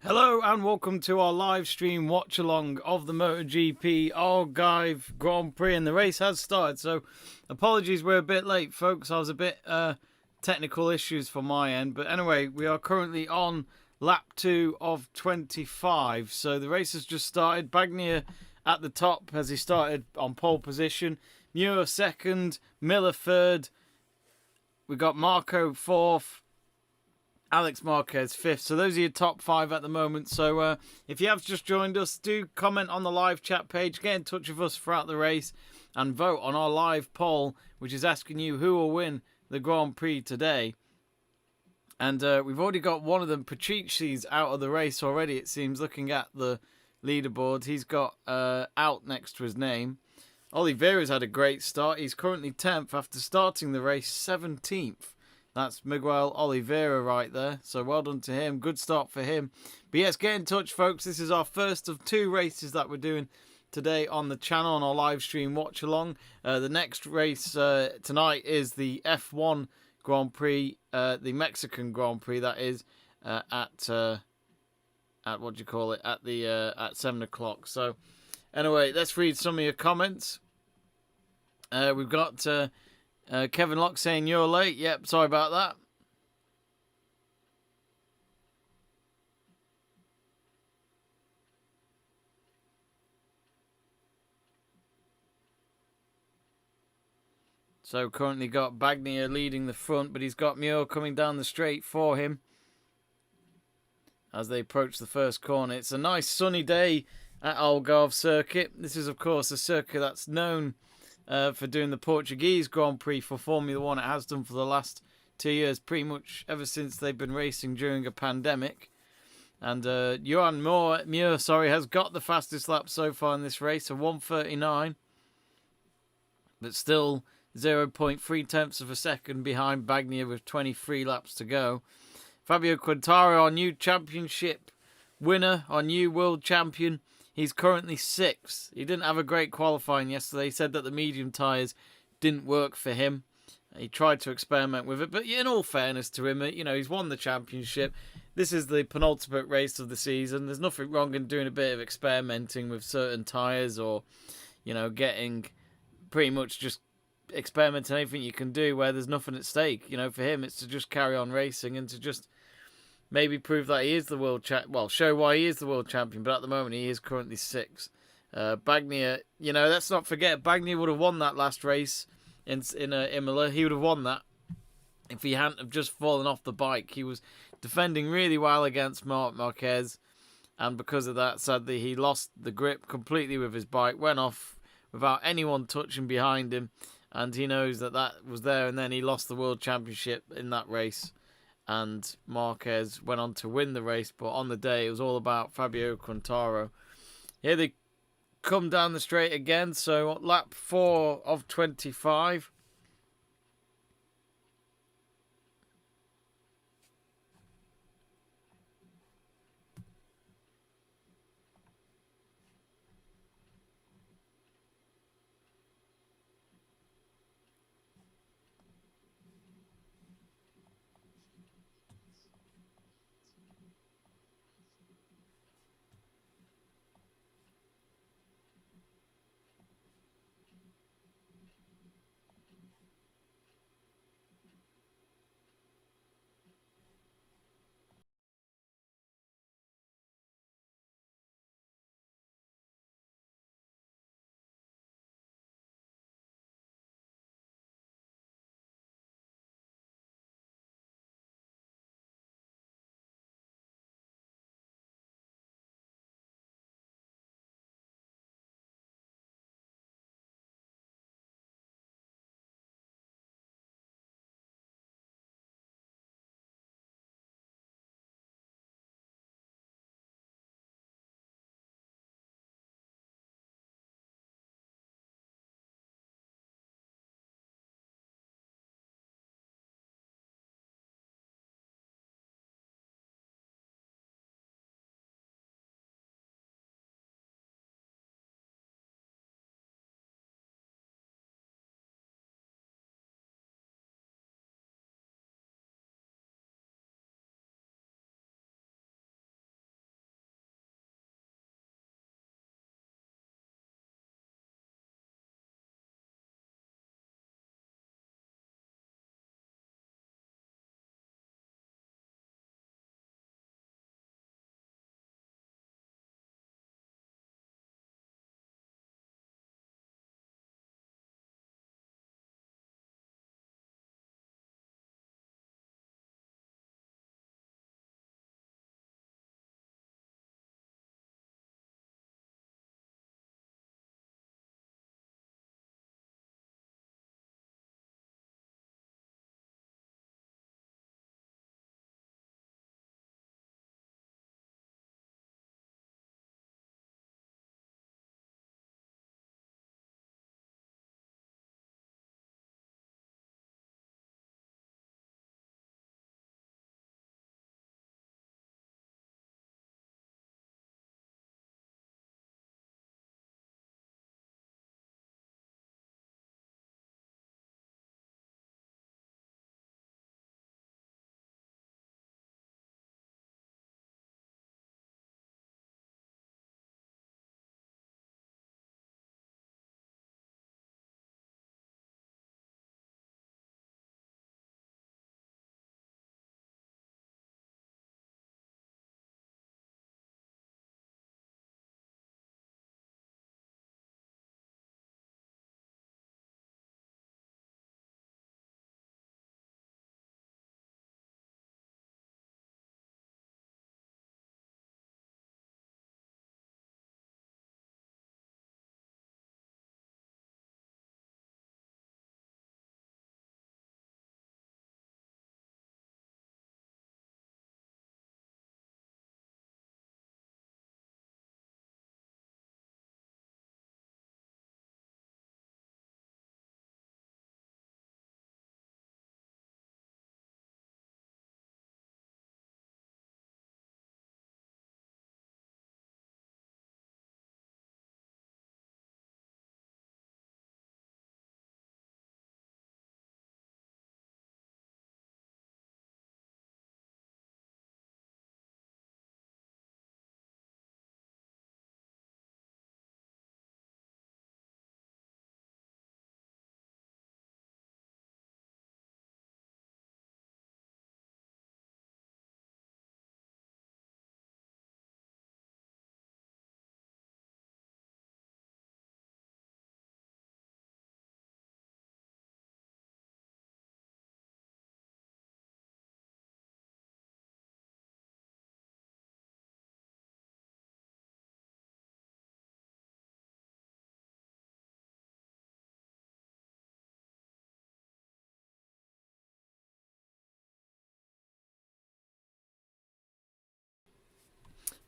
Hello and welcome to our live stream watch along of the MotoGP Algarve Grand Prix, and the race has started, so apologies we're a bit late folks. I was a bit technical issues for my end, but anyway, we are currently on lap 2 of 25, so the race has just started. Bagnaia at the top as he started on pole position, Muir second, Miller third, we got Marco fourth, Alex Marquez fifth. So those are your top 5 at the moment. So if you have just joined us, do comment on the live chat page, get in touch with us throughout the race, and vote on our live poll, which is asking you who will win the Grand Prix today. And we've already got one of them, Patrici's, out of the race already, it seems, looking at the leaderboard. He's got out next to his name. Oliveira's had a great start. He's currently 10th after starting the race 17th. That's Miguel Oliveira right there. So well done to him. Good start for him. But yes, get in touch, folks. This is our first of 2 races that we're doing today on the channel on our live stream watch along. The next race tonight is the F1 Grand Prix, the Mexican Grand Prix, that is, at what do you call it? At 7 o'clock. So anyway, let's read some of your comments. We've got Kevin Locke saying you're late. Yep, sorry about that. So currently got Bagnaia leading the front, but he's got Muir coming down the straight for him as they approach the first corner. It's a nice sunny day at Algarve circuit. This is, of course, a circuit that's known for doing the Portuguese Grand Prix for Formula 1. It has done for the last 2 years, pretty much ever since they've been racing during a pandemic. And Johan Muir has got the fastest lap so far in this race, a 1:39. But still 0.3 tenths of a second behind Bagnaia with 23 laps to go. Fabio Quartararo, our new championship winner, our new world champion, he's currently 6th. He didn't have a great qualifying yesterday. He said that the medium tyres didn't work for him. He tried to experiment with it, but in all fairness to him, he's won the championship. This is the penultimate race of the season. There's nothing wrong in doing a bit of experimenting with certain tyres, or, getting pretty much just experimenting anything you can do where there's nothing at stake. For him, it's to just carry on racing and to just maybe prove that he is the world champ. Well, show why he is the world champion. But at the moment, he is currently 6th. Bagnaia, let's not forget, Bagnaia would have won that last race in Imola. He would have won that if he hadn't have just fallen off the bike. He was defending really well against Marquez, and because of that, sadly, he lost the grip completely with his bike, went off without anyone touching behind him, and he knows that was there, and then he lost the world championship in that race. And Marquez went on to win the race, but on the day it was all about Fabio Quartararo. Here they come down the straight again, so lap 4 of 25.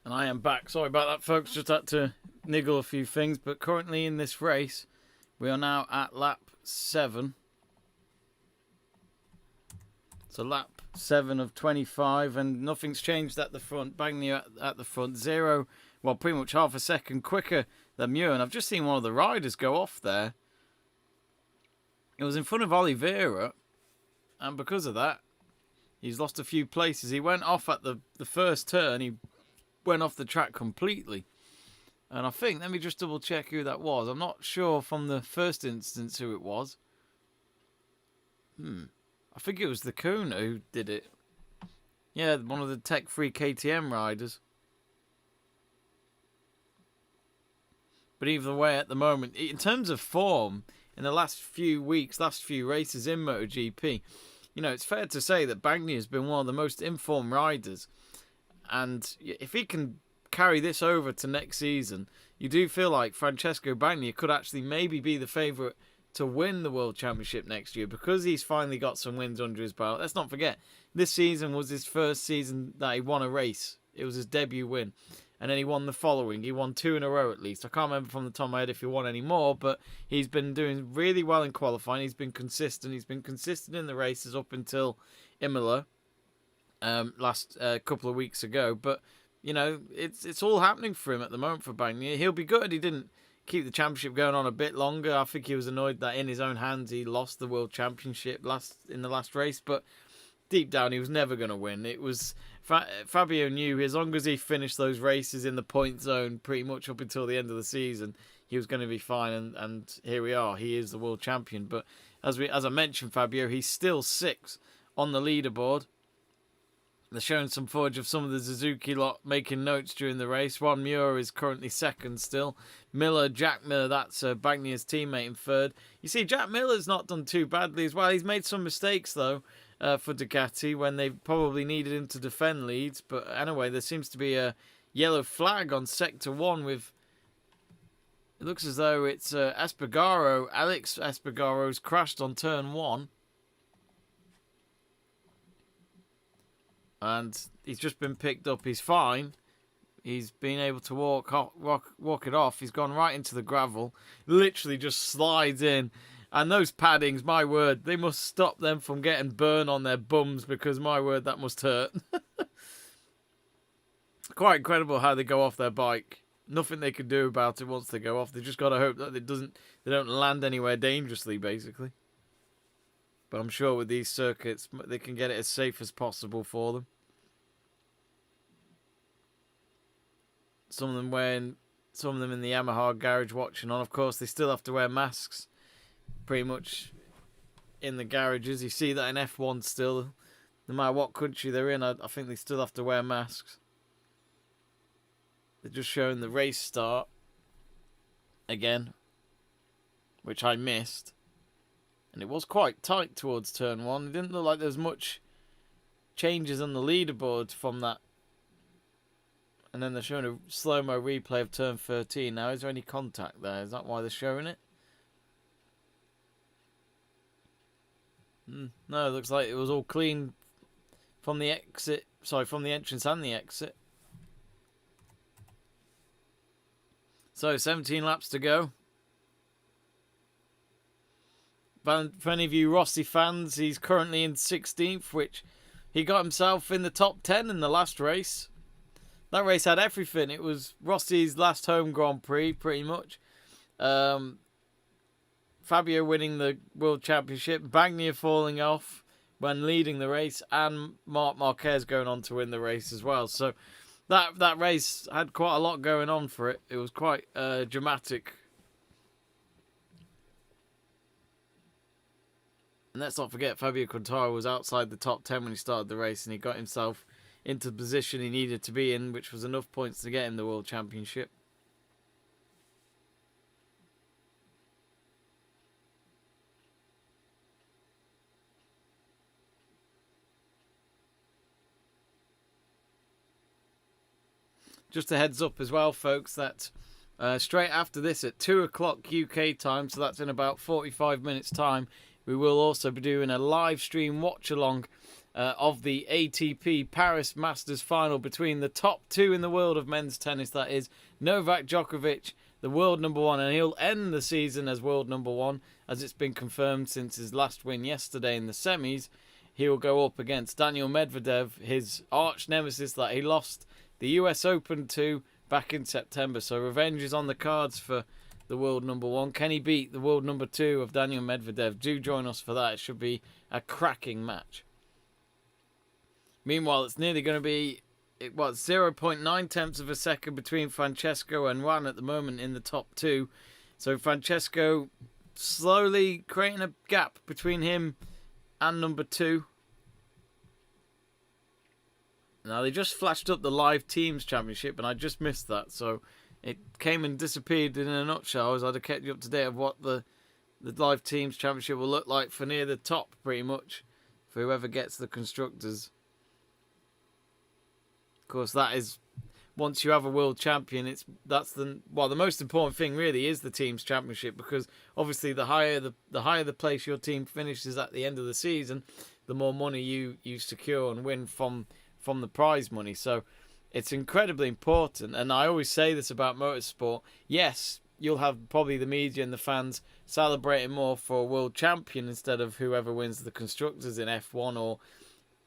And I am back. Sorry about that, folks. Just had to niggle a few things. But currently in this race, we are now at lap 7. So lap 7 of 25, and nothing's changed at the front. Bagni at the front, 0, well, pretty much half a second quicker than Muir. And I've just seen one of the riders go off there. It was in front of Oliveira, and because of that, he's lost a few places. He went off at the first turn. He went off the track completely. And I think, let me just double check who that was. I'm not sure from the first instance who it was. I think it was the Kuna who did it. Yeah, one of the tech-free KTM riders. But either way, at the moment, in terms of form, in the last few weeks, last few races in MotoGP, you know, it's fair to say that Bagni has been one of the most informed riders. And if he can carry this over to next season, you do feel like Francesco Bagni could actually maybe be the favourite to win the World Championship next year, because he's finally got some wins under his belt. Let's not forget, this season was his first season that he won a race. It was his debut win. And then he won the following. He won 2 in a row at least. I can't remember from the top of my head if he won any more, but he's been doing really well in qualifying. He's been consistent. He's been consistent in the races up until Imola last couple of weeks ago. But, you know, it's all happening for him at the moment for Bagni. He'll be good. He didn't keep the championship going on a bit longer. I think he was annoyed that in his own hands he lost the World Championship in the last race, but deep down he was never going to win. It was Fabio knew as long as he finished those races in the point zone pretty much up until the end of the season, he was going to be fine, and here we are. He is the world champion. But as I mentioned, Fabio, he's still 6 on the leaderboard. They're showing some footage of some of the Suzuki lot making notes during the race. Juan Muir is currently 2nd still. Jack Miller, that's Bagni's teammate, in 3rd. You see, Jack Miller's not done too badly as well. He's made some mistakes, though, for Ducati when they probably needed him to defend leads. But anyway, there seems to be a yellow flag on Sector 1 with... It looks as though it's Espargaro. Alex Espargaro's crashed on Turn 1. And he's just been picked up. He's fine. He's been able to walk it off. He's gone right into the gravel. Literally just slides in. And those paddings, my word, they must stop them from getting burn on their bums, because, my word, that must hurt. Quite incredible how they go off their bike. Nothing they can do about it once they go off. They just got to hope that they don't land anywhere dangerously, basically. But I'm sure with these circuits, they can get it as safe as possible for them. Some of them in the Yamaha garage watching on. Of course, they still have to wear masks pretty much in the garages. You see that in F1 still. No matter what country they're in, I think they still have to wear masks. They're just showing the race start again, which I missed. And it was quite tight towards Turn 1. It didn't look like there was much changes on the leaderboard from that. And then they're showing a slow-mo replay of Turn 13. Now, is there any contact there? Is that why they're showing it? No, it looks like it was all clean from the exit. Sorry, from the entrance and the exit. So, 17 laps to go. For any of you Rossi fans, he's currently in 16th, which he got himself in the top 10 in the last race. That race had everything. It was Rossi's last home Grand Prix, pretty much. Fabio winning the World Championship, Bagni falling off when leading the race, and Marc Marquez going on to win the race as well. So that race had quite a lot going on for it. It was quite dramatic. And let's not forget, Fabio Quartararo was outside the top 10 when he started the race, and he got himself into the position he needed to be in, which was enough points to get him the World Championship. Just a heads up as well, folks, that straight after this at 2 o'clock UK time, so that's in about 45 minutes time, we will also be doing a live stream watch along of the ATP Paris Masters final between the top two in the world of men's tennis. That is Novak Djokovic, the world number one, and he'll end the season as world number one, as it's been confirmed since his last win yesterday in the semis. He will go up against Daniel Medvedev, his arch nemesis that he lost the US Open to back in September. So revenge is on the cards for the world number one. Can he beat the world number two of Daniel Medvedev? Do join us for that. It should be a cracking match. Meanwhile, it's nearly going to be 0.9 tenths of a second between Francesco and Juan at the moment in the top two. So Francesco slowly creating a gap between him and number two. Now, they just flashed up the live teams championship, and I just missed that. So it came and disappeared in a nutshell, as I'd have kept you up to date of what the live teams championship will look like for near the top, pretty much, for whoever gets the constructors. Of course, that is, once you have a world champion, the most important thing really is the teams championship, because obviously the higher the place your team finishes at the end of the season, the more money you secure and win from the prize money. So it's incredibly important, and I always say this about motorsport. Yes, you'll have probably the media and the fans celebrating more for a world champion instead of whoever wins the constructors in F1 or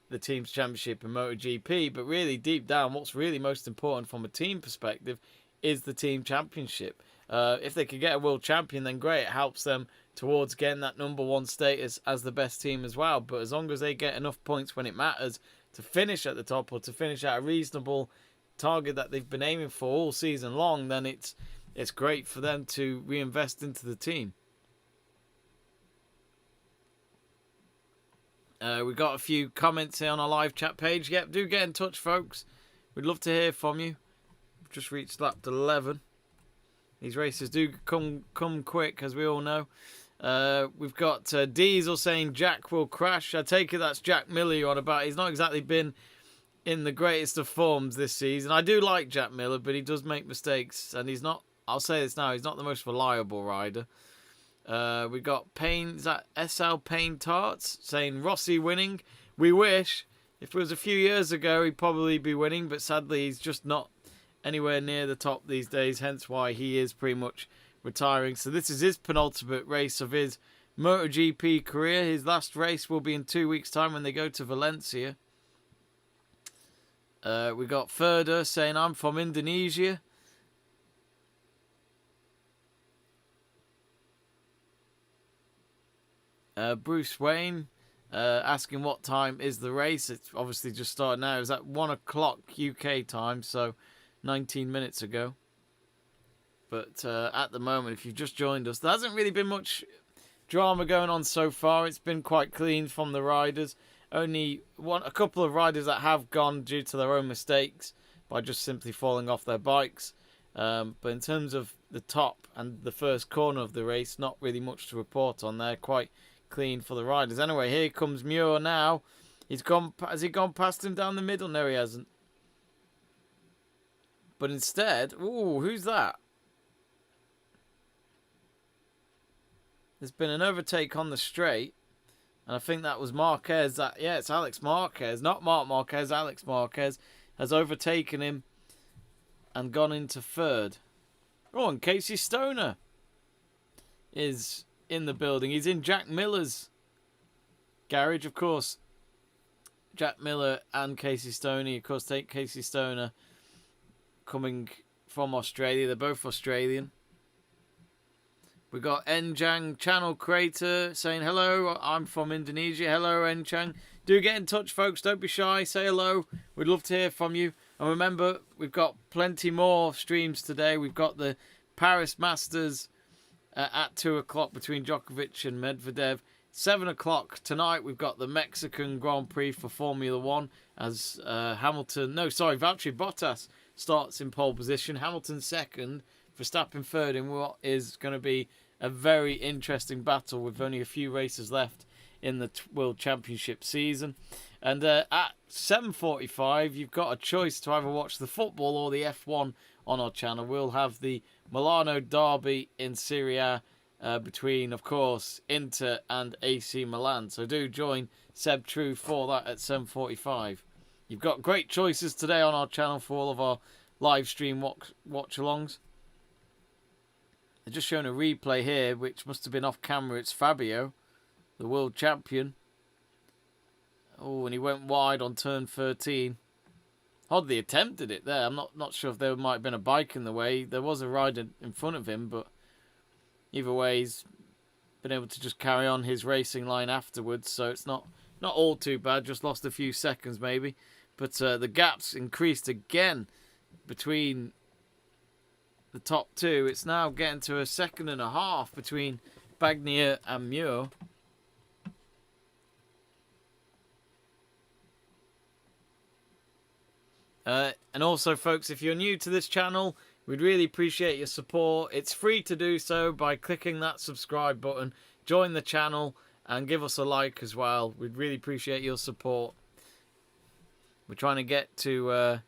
the team's championship in MotoGP, but really deep down, what's really most important from a team perspective is the team championship. If they could get a world champion, then great, it helps them towards getting that number one status as the best team as well. But as long as they get enough points when it matters to finish at the top, or to finish at a reasonable target that they've been aiming for all season long, then it's great for them to reinvest into the team. We've got a few comments here on our live chat page. Yep, do get in touch, folks. We'd love to hear from you. We've just reached lap 11. These races do come quick, as we all know. We've got Diesel saying Jack will crash. I take it that's Jack Miller you're on about. He's not exactly been in the greatest of forms this season. I do like Jack Miller, but he does make mistakes, and he's not, I'll say this now, he's not the most reliable rider. We've got Payne, is that SL Payne Tarts, saying Rossi winning. We wish. If it was a few years ago, he'd probably be winning, but sadly he's just not anywhere near the top these days, hence why he is pretty much retiring. So this is his penultimate race of his MotoGP career. His last race will be in 2 weeks' time when they go to Valencia. We got Ferder saying I'm from Indonesia. Bruce Wayne asking what time is the race. It's obviously just started now. It's at 1 o'clock UK time, so 19 minutes ago. But at the moment, if you've just joined us, there hasn't really been much drama going on so far. It's been quite clean from the riders. Only a couple of riders that have gone due to their own mistakes by just simply falling off their bikes. But in terms of the top and the first corner of the race, not really much to report on there. Quite clean for the riders. Anyway, here comes Muir now. Has he gone past him down the middle? No, he hasn't. But instead, ooh, who's that? There's been an overtake on the straight, and I think that was Marquez. It's Alex Marquez, not Marc Marquez. Alex Marquez has overtaken him and gone into third. Oh, and Casey Stoner is in the building. He's in Jack Miller's garage, of course. Jack Miller and Casey Stoner. Of course, take Casey Stoner coming from Australia. They're both Australian. We got Enchang Channel Creator saying hello. I'm from Indonesia. Hello, Enchang. Do get in touch, folks. Don't be shy. Say hello. We'd love to hear from you. And remember, we've got plenty more streams today. We've got the Paris Masters at 2 o'clock between Djokovic and Medvedev. 7 o'clock tonight, we've got the Mexican Grand Prix for Formula 1 as Valtteri Bottas starts in pole position. Hamilton second, Verstappen third in what is going to be a very interesting battle with only a few races left in the World Championship season. And at 7:45, you've got a choice to either watch the football or the F1 on our channel. We'll have the Milano Derby in Serie A between, of course, Inter and AC Milan. So do join Seb True for that at 7:45. You've got great choices today on our channel for all of our live stream watch-alongs. They're just showing a replay here, which must have been off camera. It's Fabio, the world champion. Oh, and he went wide on turn 13. Hardly attempted it there. I'm not sure if there might have been a bike in the way. There was a rider in front of him, but either way, he's been able to just carry on his racing line afterwards. So it's not all too bad. Just lost a few seconds maybe. But the gaps increased again between the top two. It's now getting to a second and a half between Bagnaia and Muir. And also, folks, if you're new to this channel, we'd really appreciate your support. It's free to do so by clicking that subscribe button. Join the channel and give us a like as well. We'd really appreciate your support. We're trying to get to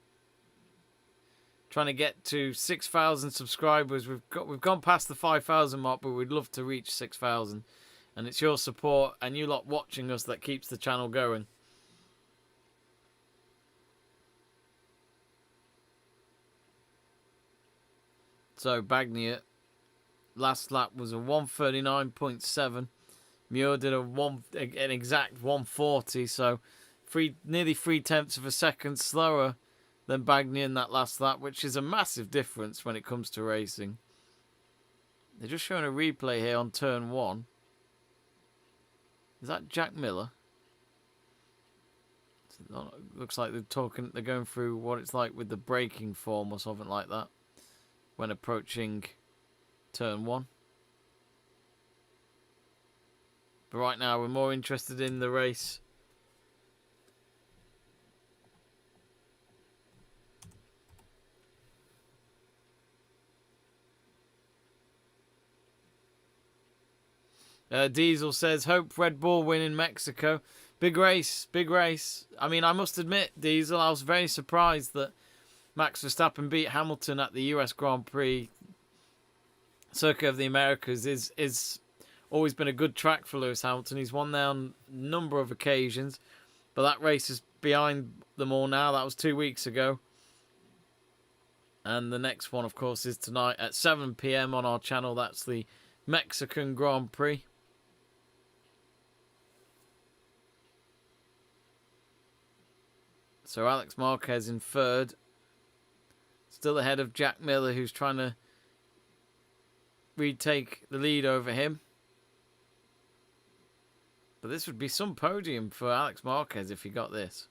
6,000 subscribers. We've gone past the 5,000 mark, but we'd love to reach 6,000. And it's your support and you lot watching us that keeps the channel going. So Bagnaia, last lap was a 1:39.7. Muir did an exact 1:40, so nearly 3/10 of a second slower than Bagnaia in that last lap, which is a massive difference when it comes to racing. They're just showing a replay here on turn 1. Is that Jack Miller? Looks like they're going through what it's like with the braking form or something like that when approaching turn 1. But right now we're more interested in the race. Diesel says, hope Red Bull win in Mexico. Big race, big race. I mean, I must admit, Diesel, I was very surprised that Max Verstappen beat Hamilton at the US Grand Prix. Circuit of the Americas is always been a good track for Lewis Hamilton. He's won there on a number of occasions, but that race is behind them all now. That was 2 weeks ago. And the next one, of course, is tonight at 7 p.m. on our channel. That's the Mexican Grand Prix. So Alex Marquez in third. Still ahead of Jack Miller, who's trying to retake the lead over him. But this would be some podium for Alex Marquez if he got this.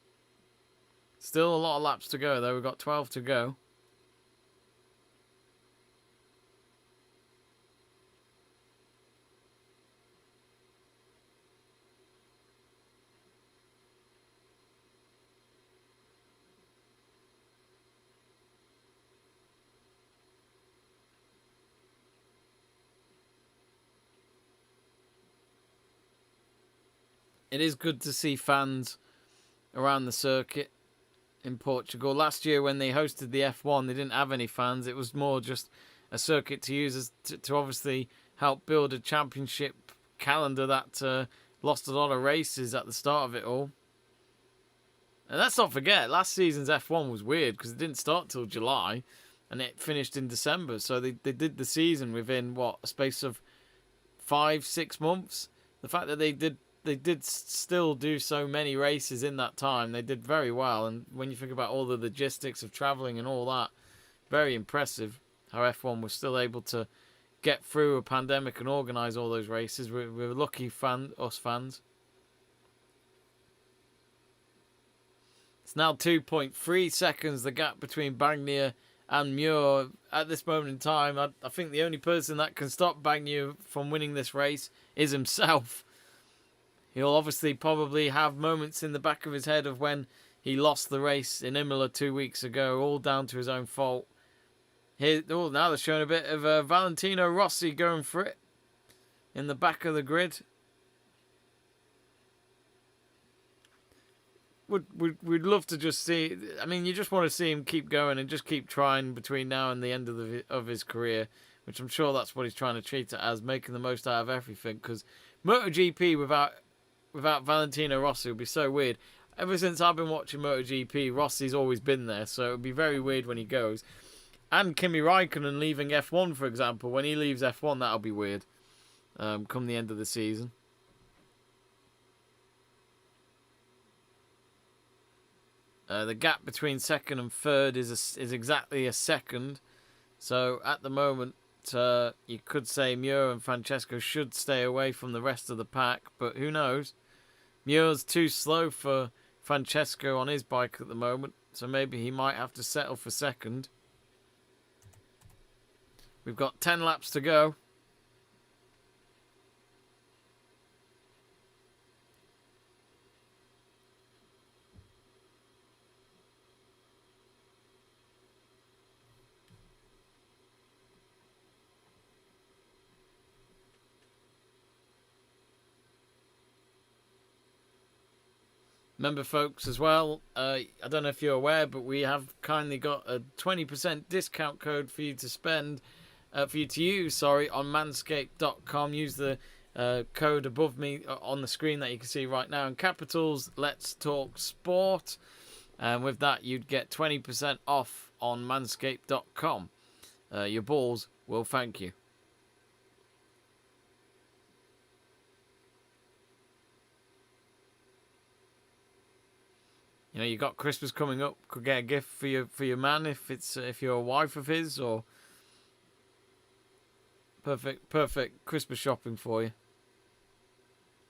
Still a lot of laps to go, though. We've got 12 to go. It is good to see fans around the circuit in Portugal. Last year when they hosted the F1, they didn't have any fans. It was more just a circuit to use to obviously help build a championship calendar that lost a lot of races at the start of it all. And let's not forget, last season's F1 was weird because it didn't start till July and it finished in December. So they did the season within, what, a space of 5-6 months? The fact that they did still do so many races in that time. They did very well. And when you think about all the logistics of travelling and all that, very impressive how F1 was still able to get through a pandemic and organise all those races. We're lucky, us fans. It's now 2.3 seconds, the gap between Bagnaia and Muir. At this moment in time, I think the only person that can stop Bagnaia from winning this race is himself. He'll obviously probably have moments in the back of his head of when he lost the race in Imola 2 weeks ago, all down to his own fault. Here, now they're showing a bit of Valentino Rossi going for it in the back of the grid. We'd love to just see. I mean, you just want to see him keep going and just keep trying between now and the end of his career. which I'm sure that's what he's trying to treat it as, making the most out of everything. Because MotoGP without Valentino Rossi would be so weird. Ever since I've been watching MotoGP, Rossi's always been there, so it would be very weird when he goes. And Kimi Raikkonen leaving F1, for example. When he leaves F1, that'll be weird. Come the end of the season. The gap between second and third is exactly a second. So at the moment, you could say Muir and Francesco should stay away from the rest of the pack. But who knows? Muir's too slow for Francesco on his bike at the moment. So maybe he might have to settle for second. We've got 10 laps to go. Remember, folks, as well, I don't know if you're aware, but we have kindly got a 20% discount code for you to spend, for you to use, on manscaped.com. Use the code above me on the screen that you can see right now in capitals, Let's Talk Sport. And with that, you'd get 20% off on manscaped.com. Your balls will thank you. You know, you got Christmas coming up. Could get a gift for your man if you're a wife of his, or perfect Christmas shopping for you.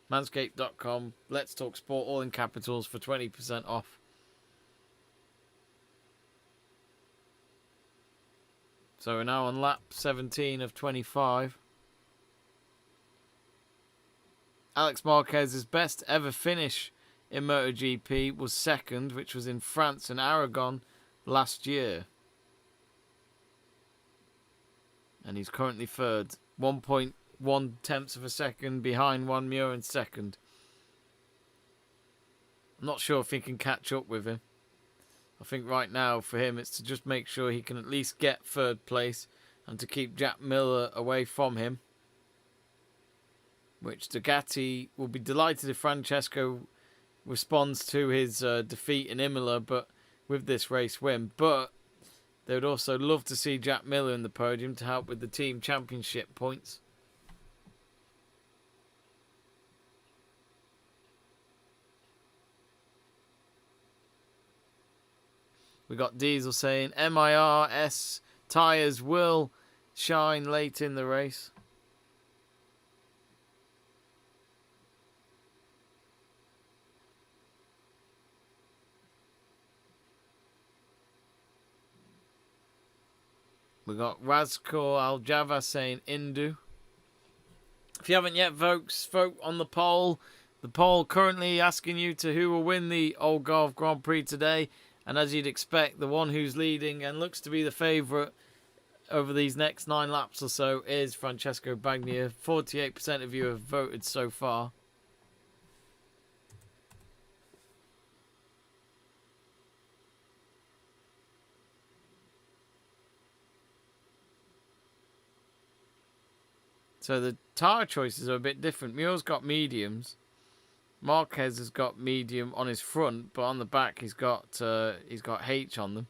Manscaped.com. Let's Talk Sport, all in capitals, for 20% off. So we're now on lap 17 of 25. Alex Marquez's best ever finish in MotoGP was second, which was in France and Aragon last year. And he's currently third, 1.1 tenths of a second behind Juan Mir in second. I'm not sure if he can catch up with him. I think right now for him it's to just make sure he can at least get third place and to keep Jack Miller away from him. Which Ducati will be delighted if Francesco responds to his defeat in Imola, but with this race win. But they would also love to see Jack Miller in the podium to help with the team championship points. We got Diesel saying MIRS tyres will shine late in the race. We got Razkor Al-Java saying Indu. If you haven't yet, folks, vote on the poll. The poll currently asking you to who will win the Algarve Grand Prix today. And as you'd expect, the one who's leading and looks to be the favourite over these next 9 laps or so is Francesco Bagnaia. 48% of you have voted so far. So the tyre choices are a bit different. Muir's got mediums. Marquez has got medium on his front, but on the back he's got H on them.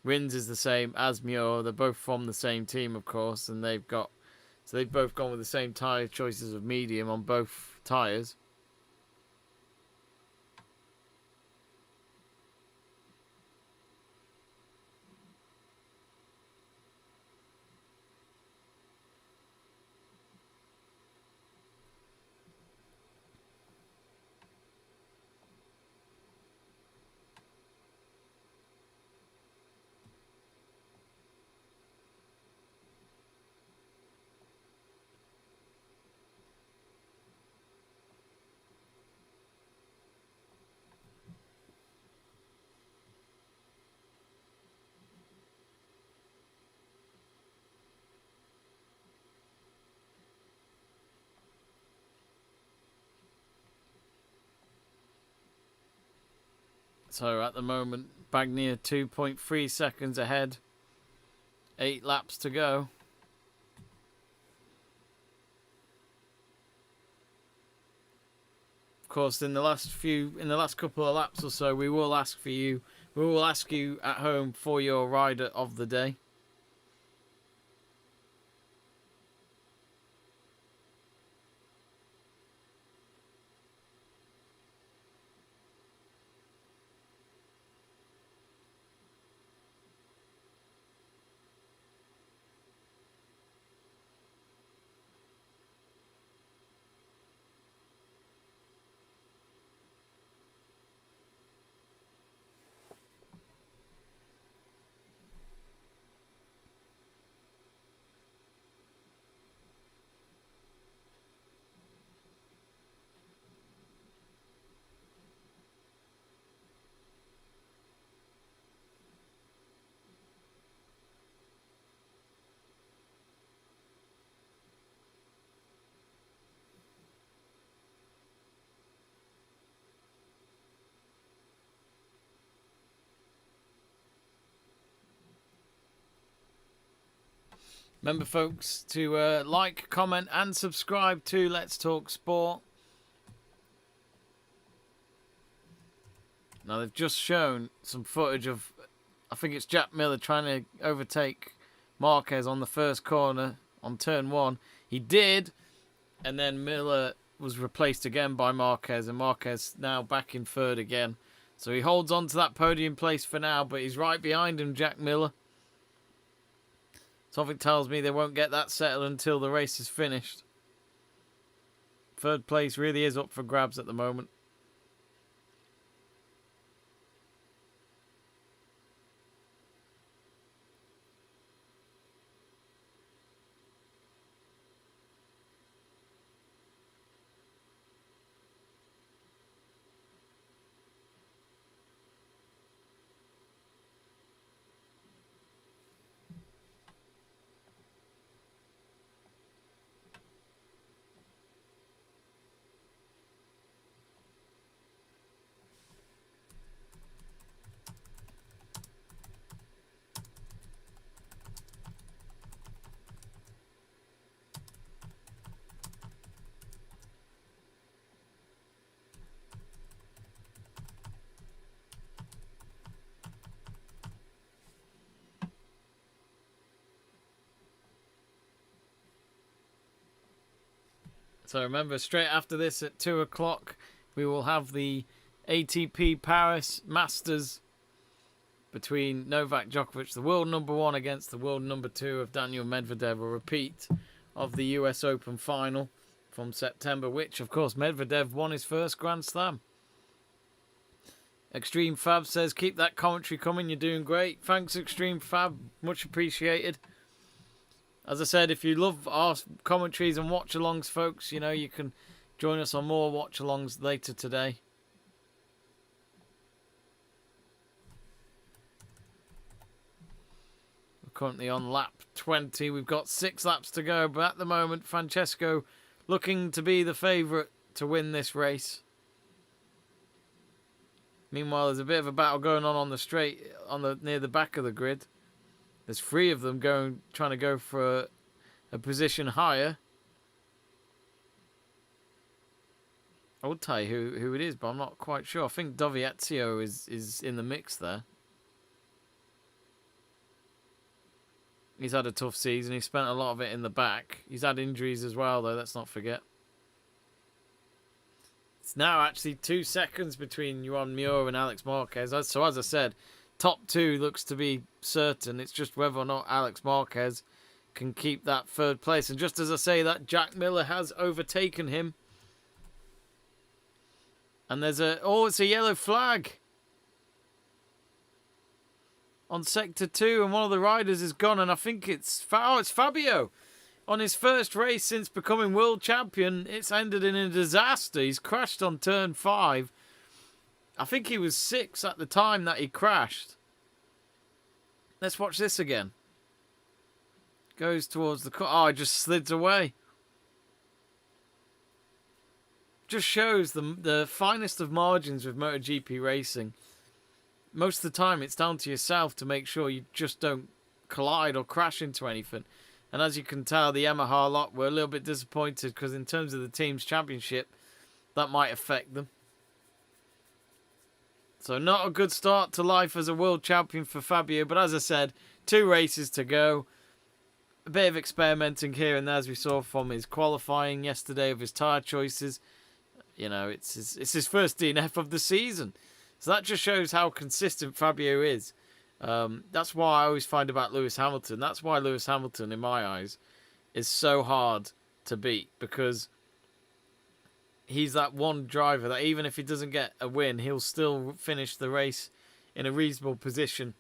Rins is the same as Muir. They're both from the same team, of course, and they've both gone with the same tyre choices of medium on both tyres. So at the moment, Bagnaia 2.3 seconds ahead. 8 laps to go. course, in the last couple of laps or so, we will ask you at home for your rider of the day. Remember, folks, to like, comment, and subscribe to Let's Talk Sport. Now, they've just shown some footage of, I think it's Jack Miller trying to overtake Marquez on the first corner on turn 1. He did, and then Miller was replaced again by Marquez, and Marquez now back in third again. So he holds on to that podium place for now, but he's right behind him, Jack Miller. Something tells me they won't get that settled until the race is finished. Third place really is up for grabs at the moment. So remember, straight after this at 2 o'clock, we will have the ATP Paris Masters between Novak Djokovic, the world number 1, against the world number 2 of Daniel Medvedev, a repeat of the US Open final from September, which, of course, Medvedev won his first Grand Slam. Extreme Fab says, keep that commentary coming, you're doing great. Thanks, Extreme Fab, much appreciated. As I said, if you love our commentaries and watch-alongs, folks, you know, you can join us on more watch-alongs later today. We're currently on lap 20. We've got 6 laps to go, but at the moment, Francesco looking to be the favourite to win this race. Meanwhile, there's a bit of a battle going on the straight, near the back of the grid. There's 3 of them trying to go for a position higher. I would tell you who it is, but I'm not quite sure. I think Dovizioso is in the mix there. He's had a tough season. He spent a lot of it in the back. He's had injuries as well, though. Let's not forget. It's now actually 2 seconds between Joan Mir and Alex Marquez. So as I said, top 2 looks to be certain. It's just whether or not Alex Marquez can keep that 3rd place. And just as I say that, Jack Miller has overtaken him. And there's it's a yellow flag on sector 2, and one of the riders is gone, and I think it's Fabio. On his first race since becoming world champion, it's ended in a disaster. He's crashed on turn 5. I think he was 6 at the time that he crashed. Let's watch this again. Goes towards the car. Oh, it just slids away. Just shows the finest of margins with MotoGP racing. Most of the time, it's down to yourself to make sure you just don't collide or crash into anything. And as you can tell, the Yamaha lot were a little bit disappointed because in terms of the team's championship, that might affect them. So not a good start to life as a world champion for Fabio. But as I said, 2 races to go. A bit of experimenting here and there, as we saw from his qualifying yesterday of his tyre choices. You know, it's his first DNF of the season. So that just shows how consistent Fabio is. That's why I always find about Lewis Hamilton. That's why Lewis Hamilton, in my eyes, is so hard to beat. Because he's that one driver that even if he doesn't get a win, he'll still finish the race in a reasonable position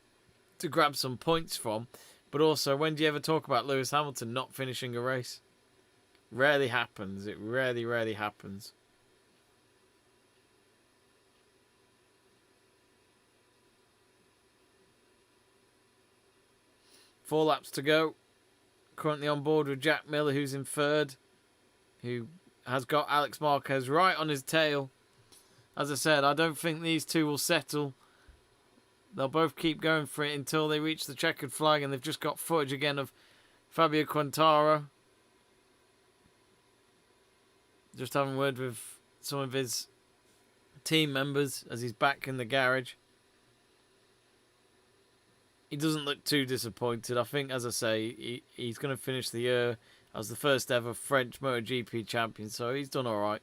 to grab some points from. But also, when do you ever talk about Lewis Hamilton not finishing a race? Rarely happens. It rarely, rarely happens. Four laps to go. Currently on board with Jack Miller, who's in third, who has got Alex Marquez right on his tail. As I said, I don't think these two will settle. They'll both keep going for it until they reach the checkered flag, and they've just got footage again of Fabio Quartararo. Just having a word with some of his team members as he's back in the garage. He doesn't look too disappointed. I think, as I say, he's going to finish the year as the first ever French MotoGP champion, so he's done all right.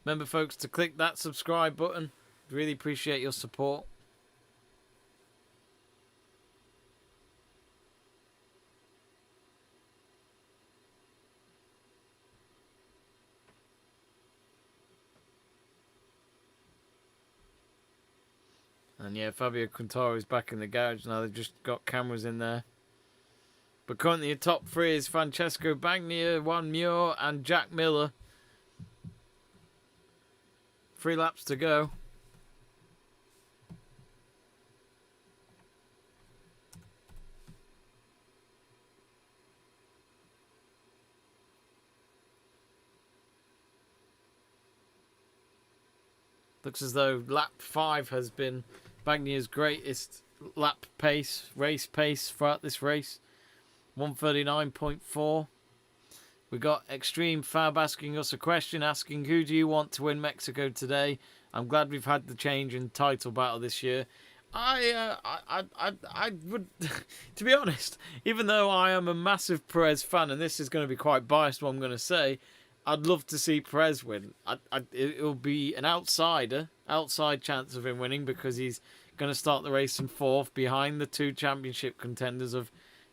Remember, folks, to click that subscribe button. Really appreciate your support. And yeah, Fabio Quartararo is back in the garage now. They've just got cameras in there. But currently the top 3 is Francesco Bagnaia, Juan Mir and Jack Miller. 3 laps to go. Looks as though lap 5 has been Bagnaia's greatest lap pace, race pace throughout this race. 139.4. We got Extreme Fab asking us a question, asking who do you want to win Mexico today? I'm glad we've had the change in title battle this year. I would, to be honest, even though I am a massive Perez fan, and this is going to be quite biased what I'm going to say, I'd love to see Perez win. It'll be an outside chance of him winning because he's going to start the race in 4th behind the 2 championship contenders of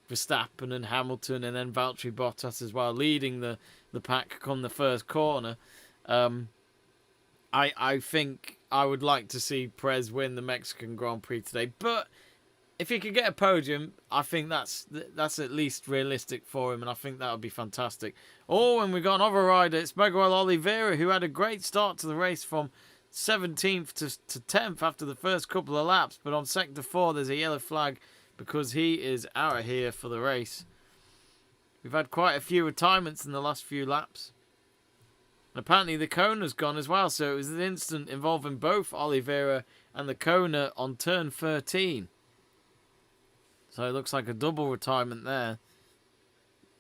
Verstappen and Hamilton, and then Valtteri Bottas as well, leading the pack come the first corner. I think I would like to see Perez win the Mexican Grand Prix today, but if he could get a podium, I think that's at least realistic for him, and I think that would be fantastic. Oh, and we got another rider. It's Miguel Oliveira, who had a great start to the race from 17th to 10th after the first couple of laps, but on sector 4 there's a yellow flag because he is out of here for the race. We've had quite a few retirements in the last few laps. And apparently the Kona's gone as well, so it was an incident involving both Oliveira and the Kona on turn 13. So it looks like a double retirement there.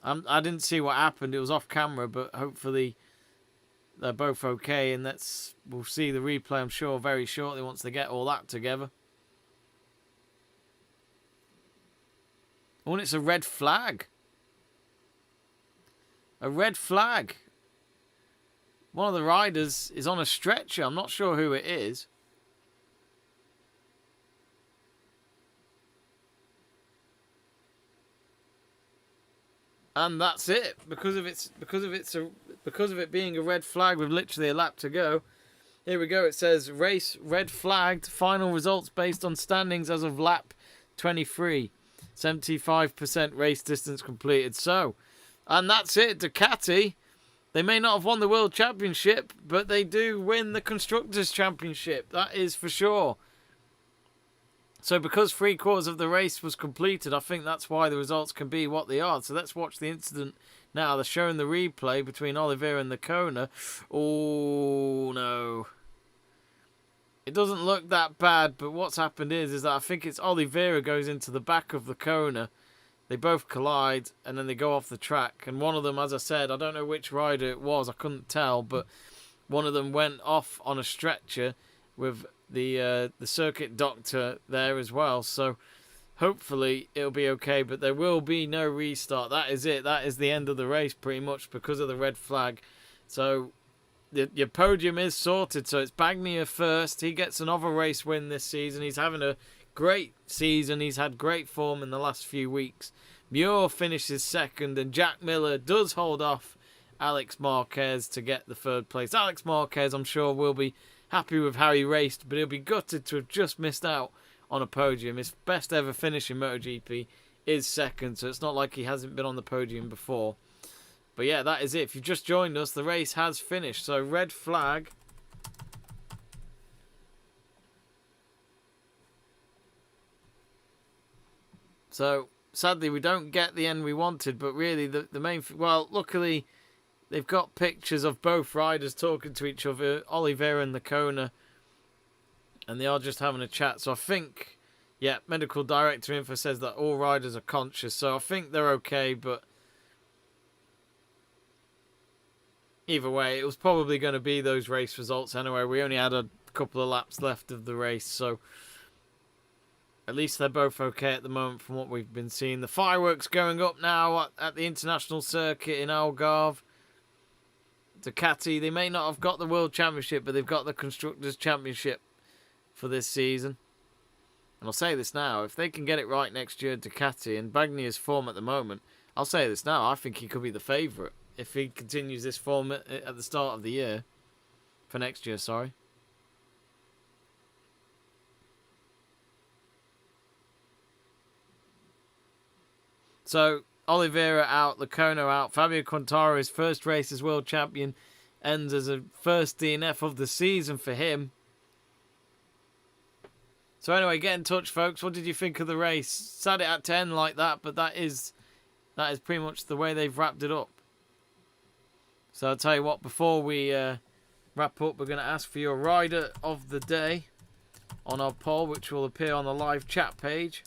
I didn't see what happened. It was off camera, but hopefully they're both okay. And we'll see the replay, I'm sure, very shortly once they get all that together. Oh, and it's a red flag. A red flag. One of the riders is on a stretcher. I'm not sure who it is. And that's it. Because of it being a red flag with literally a lap to go. Here we go. It says race red flagged. Final results based on standings as of lap 23. 75% race distance completed. So, and that's it. Ducati. They may not have won the World Championship, but they do win the Constructors' Championship. That is for sure. So because 3/4 of the race was completed, I think that's why the results can be what they are. So let's watch the incident now. They're showing the replay between Oliveira and the Kona. Oh, no. It doesn't look that bad, but what's happened is that I think it's Oliveira goes into the back of the Kona. They both collide, and then they go off the track. And one of them, as I said, I don't know which rider it was, I couldn't tell, but one of them went off on a stretcher with the circuit doctor there as well. So hopefully it'll be okay, but there will be no restart. That is it. That is the end of the race pretty much because of the red flag. So your podium is sorted. So it's Bagnaia first. He gets another race win this season. He's having a great season. He's had great form in the last few weeks. Muir finishes second, and Jack Miller does hold off Alex Marquez to get the third place. Alex Marquez, I'm sure, will be happy with how he raced, but he'll be gutted to have just missed out on a podium. His best ever finish in MotoGP is second, so it's not like he hasn't been on the podium before. But yeah, that is it. If you've just joined us, the race has finished. So red flag. So sadly, we don't get the end we wanted, but really the main... Well, luckily, they've got pictures of both riders talking to each other, Oliveira and the Kona, and they are just having a chat. So I think, yeah, medical director info says that all riders are conscious, so I think they're okay, but either way, it was probably going to be those race results anyway. We only had a couple of laps left of the race, so at least they're both okay at the moment from what we've been seeing. The fireworks going up now at the international circuit in Algarve. Ducati, they may not have got the World Championship, but they've got the Constructors' Championship for this season. And I'll say this now, if they can get it right next year, Ducati, and Bagnaia's form at the moment, I'll say this now, I think he could be the favourite if he continues this form at the start of the year. For next year, sorry. So, Oliveira out, Lecona out, Fabio Quartararo's first race as world champion ends as a first DNF of the season for him. So anyway, get in touch, folks. What did you think of the race? Sad it had to end like that, but that is pretty much the way they've wrapped it up. So I'll tell you what, before we wrap up, we're going to ask for your rider of the day on our poll, which will appear on the live chat page.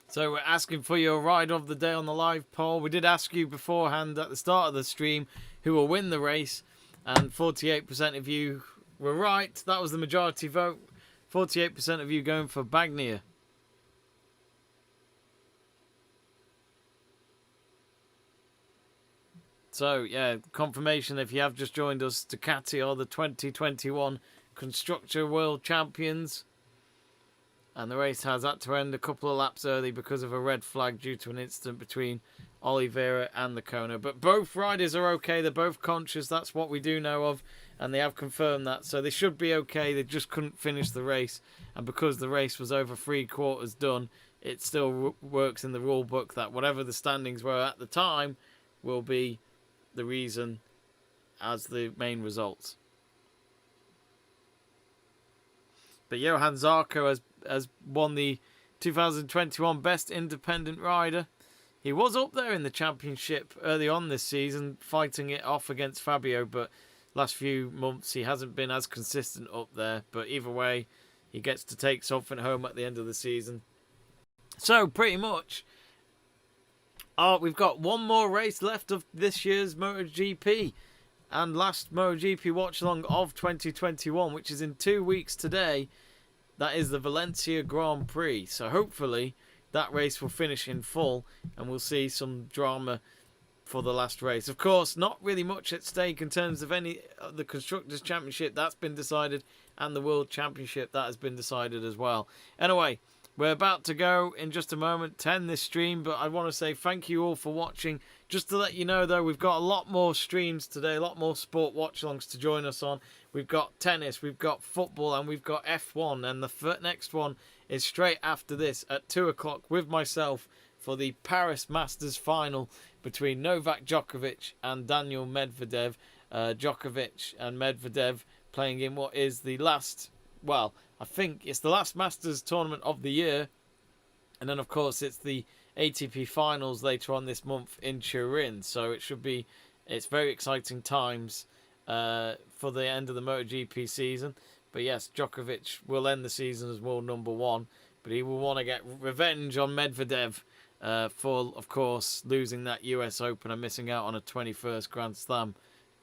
So we're asking for your ride of the day on the live poll. We did ask you beforehand at the start of the stream who will win the race, and 48% of you were right. That was the majority vote. 48% of you going for Bagnaia. So, yeah, confirmation if you have just joined us, Ducati are the 2021 Constructor World Champions. And the race has had to end a couple of laps early because of a red flag due to an incident between Oliveira and the Kona. But both riders are okay. They're both conscious. That's what we do know of. And they have confirmed that. So they should be okay. They just couldn't finish the race. And because the race was over 3/4 done, it still works in the rule book that whatever the standings were at the time will be the reason as the main results. But Johan Zarco has won the 2021 Best Independent Rider. He was up there in the championship early on this season, fighting it off against Fabio, but last few months he hasn't been as consistent up there. But either way, he gets to take something home at the end of the season. So, pretty much, we've got one more race left of this year's MotoGP. And last MotoGP watch-along of 2021, which is in 2 weeks today. That is the Valencia Grand Prix. So hopefully that race will finish in full and we'll see some drama for the last race. Of course, not really much at stake in terms of any the Constructors' Championship. That's been decided. And the World Championship, that has been decided as well. Anyway, we're about to go in just a moment to end this stream, but I want to say thank you all for watching. Just to let you know, though, we've got a lot more streams today, a lot more sport watch-alongs to join us on. We've got tennis, we've got football, and we've got F1. And the next one is straight after this at 2 o'clock with myself for the Paris Masters final between Novak Djokovic and Daniel Medvedev. Djokovic and Medvedev playing in what is the last, well, I think it's the last Masters tournament of the year. And then, of course, it's the ATP finals later on this month in Turin. So it's very exciting times for the end of the MotoGP season. But yes, Djokovic will end the season as world number one. But he will want to get revenge on Medvedev for, of course, losing that US Open and missing out on a 21st Grand Slam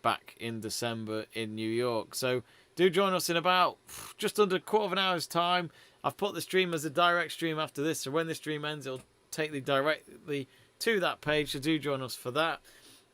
back in December in New York. So do join us in about just under a quarter of an hour's time. I've put the stream as a direct stream after this, so when the stream ends, it'll take you directly to that page, so do join us for that.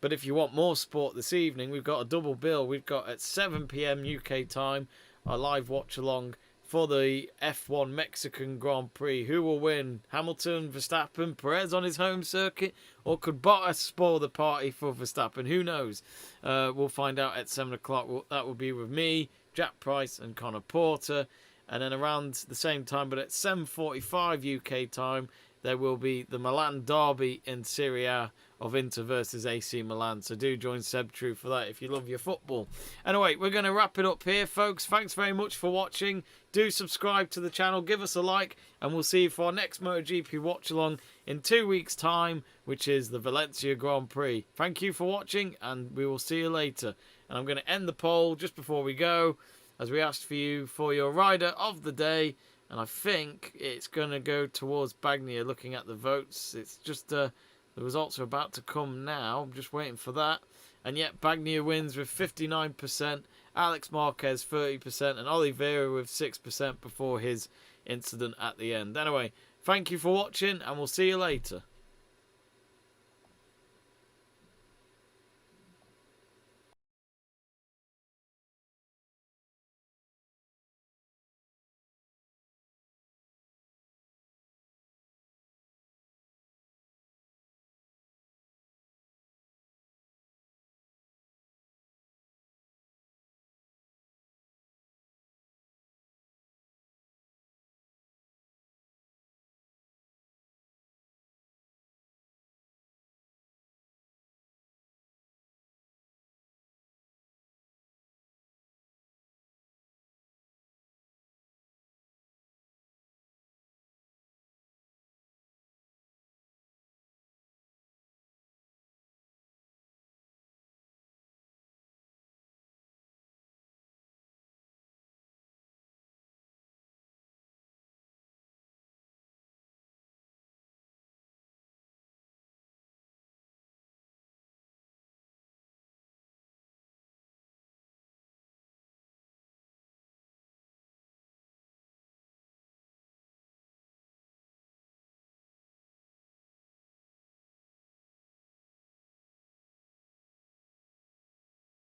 But if you want more sport this evening, we've got a double bill. We've got at 7 p.m. UK time, a live watch along for the F1 Mexican Grand Prix. Who will win? Hamilton, Verstappen, Perez on his home circuit? Or could Bottas spoil the party for Verstappen? Who knows? We'll find out at 7 o'clock. That will be with me, Jack Price and Connor Porter. And then around the same time, but at 7:45 UK time, there will be the Milan derby in Serie A of Inter versus AC Milan. So do join Seb True for that if you love your football. Anyway, we're going to wrap it up here, folks. Thanks very much for watching. Do subscribe to the channel, give us a like, and we'll see you for our next MotoGP watch along in 2 weeks' time, which is the Valencia Grand Prix. Thank you for watching, and we will see you later. And I'm going to end the poll just before we go, as we asked for you for your rider of the day. And I think it's going to go towards Bagnaia looking at the votes. It's just the results are about to come now. I'm just waiting for that. And yet Bagnaia wins with 59%, Alex Marquez 30%, and Oliveira with 6% before his incident at the end. Anyway, thank you for watching, and we'll see you later.